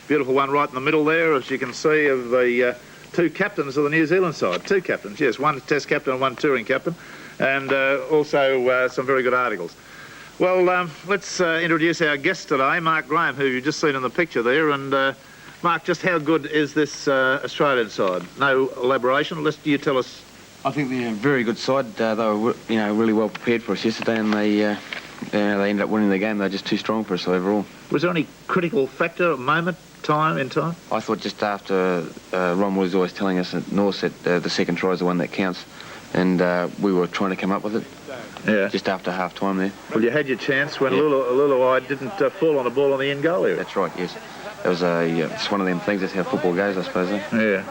Beautiful one right in the middle there, as you can see, of the two captains of the New Zealand side. Two captains, yes, one Test captain and one touring captain, and also some very good articles. Well, let's introduce our guest today, Mark Graham, who you've just seen in the picture there. And Mark, just how good is this Australian side? No elaboration. You tell us. I think they're a very good side. They were, really well prepared for us yesterday, and they ended up winning the game. They're just too strong for us overall. Was there any critical factor, moment, time? I thought just after Ron was always telling us at North that the second try is the one that counts, and we were trying to come up with it. Yeah. Just after half-time there. Well, you had your chance when Luluai didn't fall on the ball on the end goal area. That's right, yes. It was it's one of them things. That's how football goes, I suppose. Yeah.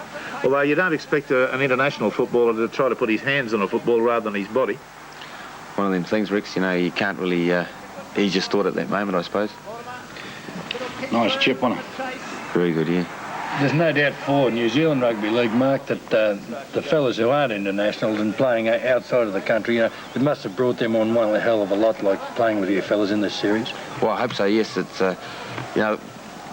Although you don't expect an international footballer to try to put his hands on a football rather than his body. One of them things, Rex, you can't really... he just thought at that moment, I suppose. Nice chip on it. Very good, yeah. There's no doubt for New Zealand Rugby League, Mark, that the fellas who aren't internationals and playing outside of the country, it must have brought them on one hell of a lot, like playing with you fellas in this series. Well, I hope so, yes. It's,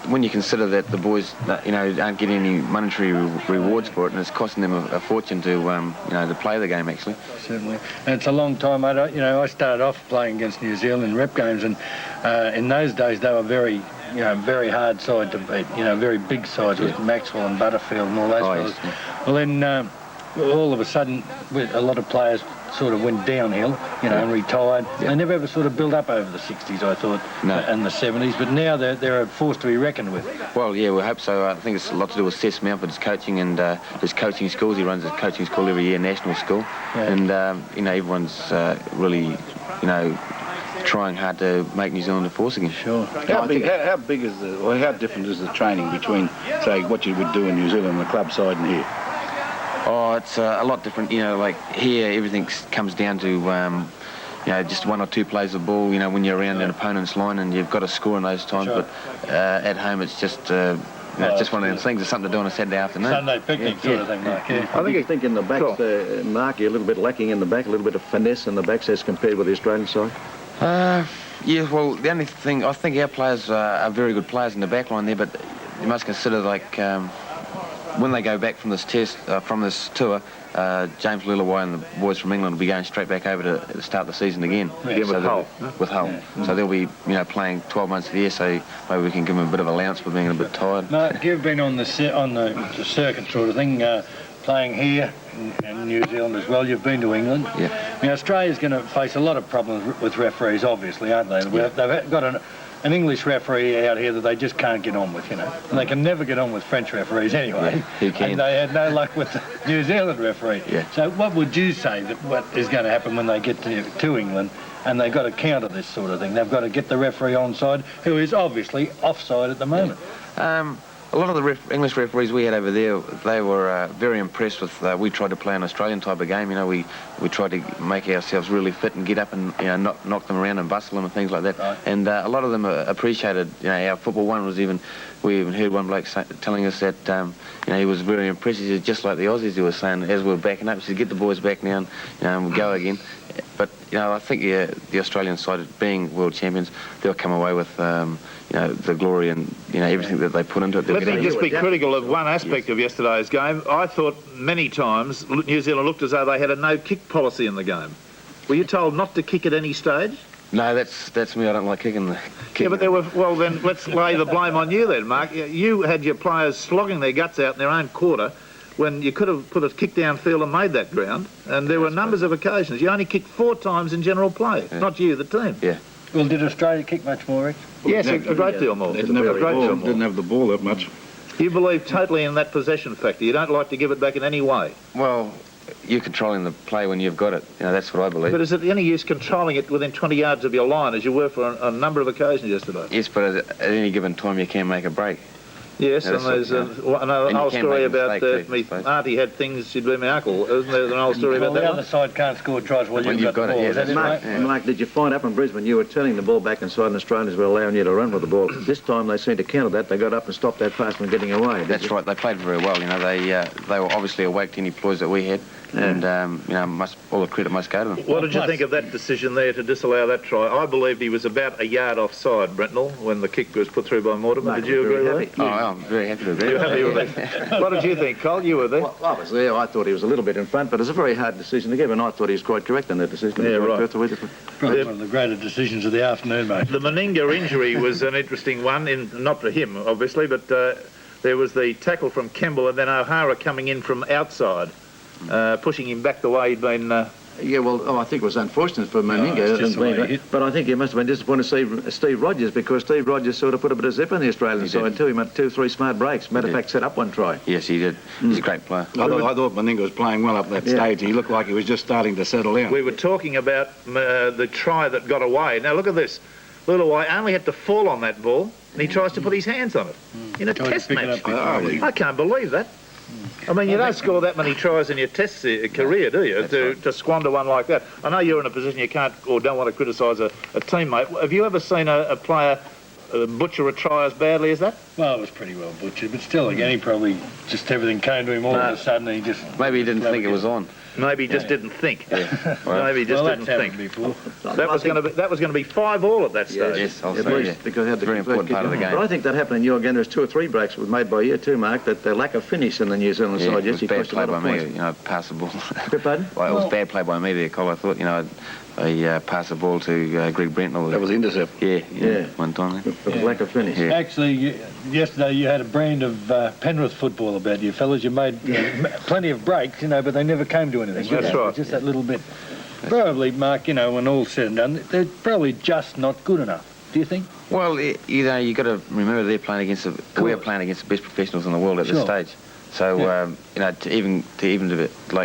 when you consider that the boys, aren't getting any monetary rewards for it, and it's costing them a fortune to, to play the game, actually. Certainly. And it's a long time. I started off playing against New Zealand in rep games, and in those days they were very hard side to beat, very big sides with Maxwell and Butterfield and all those fellas. Yes, yeah. Well, then all of a sudden, a lot of players sort of went downhill, and retired. Yeah. They never ever sort of built up over the 60s, I thought, and the 70s, but now they're a force to be reckoned with. Well, yeah, we hope so. I think it's a lot to do with Seth Mountford's coaching and his coaching schools. He runs a coaching school every year, national school, yeah. And, everyone's really, trying hard to make New Zealand a force again. Sure. How different is the training between, say, what you would do in New Zealand on the club side and here? Oh, it's a lot different. Like here, everything comes down to, just one or two plays of ball, when you're around an opponent's line and you've got to score in those times. Sure. But at home, it's just... it's just one of those things. It's something to do on a Saturday afternoon. Sunday picnic sort of thing, Mark. Yeah. I think in the backs, Mark, you're a little bit lacking in the back, a little bit of finesse in the backs as compared with the Australian side. Yeah, well, the only thing, I think our players are very good players in the back line there, but you must consider, like, when they go back from this tour, James Luluai and the boys from England will be going straight back over to start the season again. Yeah, so with Hull. Yeah. So they'll be, playing 12 months of the year, so maybe we can give them a bit of allowance for being a bit tired. Mark, you've been on the circuit sort of thing, playing here in New Zealand as well. You've been to England. Yeah. Now, Australia's going to face a lot of problems with referees, obviously, aren't they? Yeah. They've got an English referee out here that they just can't get on with, And they can never get on with French referees anyway. Yeah, who can? And they had no luck with the New Zealand referee. Yeah. So what would you say that what is going to happen when they get to England and they've got to counter this sort of thing? They've got to get the referee onside, who is obviously offside at the moment. Yeah. A lot of the English referees we had over there, they were very impressed with, we tried to play an Australian type of game, we tried to make ourselves really fit and get up and, knock them around and bustle them and things like that. Right. And a lot of them appreciated, our football. We even heard one bloke telling us that, he was very impressed. He said, just like the Aussies, he was saying, as we were backing up, he said, get the boys back now and we'll go again. But, I think the Australian side, being world champions, they'll come away with, the glory and, everything that they put into it. Let me just be critical of one aspect of yesterday's game. I thought many times New Zealand looked as though they had a no-kick policy in the game. Were you told not to kick at any stage? No, that's me. I don't like kicking. Yeah, but well, then let's lay the blame on you then, Mark. You had your players slogging their guts out in their own quarter when you could have put a kick downfield and made that ground, and there were numbers of occasions. You only kicked 4 times in general play, not you, the team. Yeah. Well, did Australia kick much more, Rick? Yes, a great deal more. Didn't have the ball that much. You believe totally in that possession factor. You don't like to give it back in any way. Well, you're controlling the play when you've got it. That's what I believe. But is it any use controlling it within 20 yards of your line, as you were for a number of occasions yesterday? Yes, but at any given time you can make a break. Yes, and there's an old story about me auntie had things, she'd be my uncle. Isn't there an old story about that? The other side can't score tries while you've got the ball. It, yeah, Mark, right? Mark, did you find up in Brisbane you were turning the ball back inside and Australians were allowing you to run with the ball? This time they seemed to counter that. They got up and stopped that pass from getting away. That's right. They played very well. They were obviously awake to any ploys that we had. And all the credit must go to them. What did you think of that decision there to disallow that try? I believed he was about a yard offside, Brentnell, when the kick was put through by Mortimer. Did you agree with that? Oh, I'm very happy to agree. You're happy with that? What did you think, Cole? You were there. Well, I was there. I thought he was a little bit in front, but it's a very hard decision to give, and I thought he was quite correct in that decision. Yeah, right. Probably one of the greater decisions of the afternoon, mate. The Meninga injury was an interesting one, not for him, obviously, but there was the tackle from Kemble and then O'Hara coming in from outside, pushing him back the way he'd been... I think it was unfortunate for Meninga, but I think he must have been disappointed to see Steve Rogers, because Steve Rogers sort of put a bit of zip in the Australian side too. He made 2-3 smart breaks. Matter of fact, set up one try. Yes, he did. He's a great player. I thought Meninga was playing well up that stage. He looked like he was just starting to settle in. We were talking about the try that got away. Now look at this. Luluwai only had to fall on that ball, and he tries to put his hands on it in a test match. I can't believe that. I mean, you don't score that many tries in your test career, do you, to squander one like that? I know you're in a position you can't or don't want to criticise a teammate. Have you ever seen a player butcher a try as badly as that? Well, it was pretty well butchered, but still, again, he probably just everything came to him all of a sudden, and he just... Maybe he didn't think it was on. Maybe he just didn't think. Maybe he just didn't think. Before. That was going to be 5-5 at that stage. Yes, I'll say, because he had the very important part of the game. But I think that happened in you again. There's 2 or 3 breaks was made by you too, Mark. That the lack of finish in the New Zealand side. It was bad play by me. Pass the ball. Pardon? Well, it was bad play by me there, Cole. I thought, I passed the ball to Greg Brentnell. That was intercept. Yeah. One time. Lack of finish. Yeah. Actually, yesterday you had a brand of Penrith football about you fellas. You made plenty of breaks, but they never came to anything. That's right. Just that little bit. Probably, Mark, when all's said and done, they're probably just not good enough. Do you think? Well, you got to remember we're playing against the best professionals in the world at this stage. So to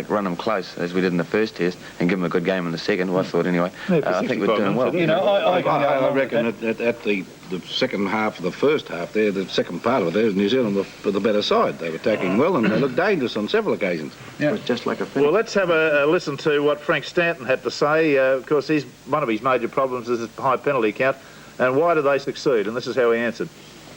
run them close as we did in the first test and give them a good game in the second. I thought anyway. I think we're doing well. I reckon at the second half of the first half there, the second part of it, there, New Zealand were the better side. They were attacking well and they looked dangerous on several occasions. Yeah. It was just like a finish. Well, let's have a listen to what Frank Stanton had to say. Of course, one of his major problems is his high penalty count. And why do they succeed? And this is how he answered.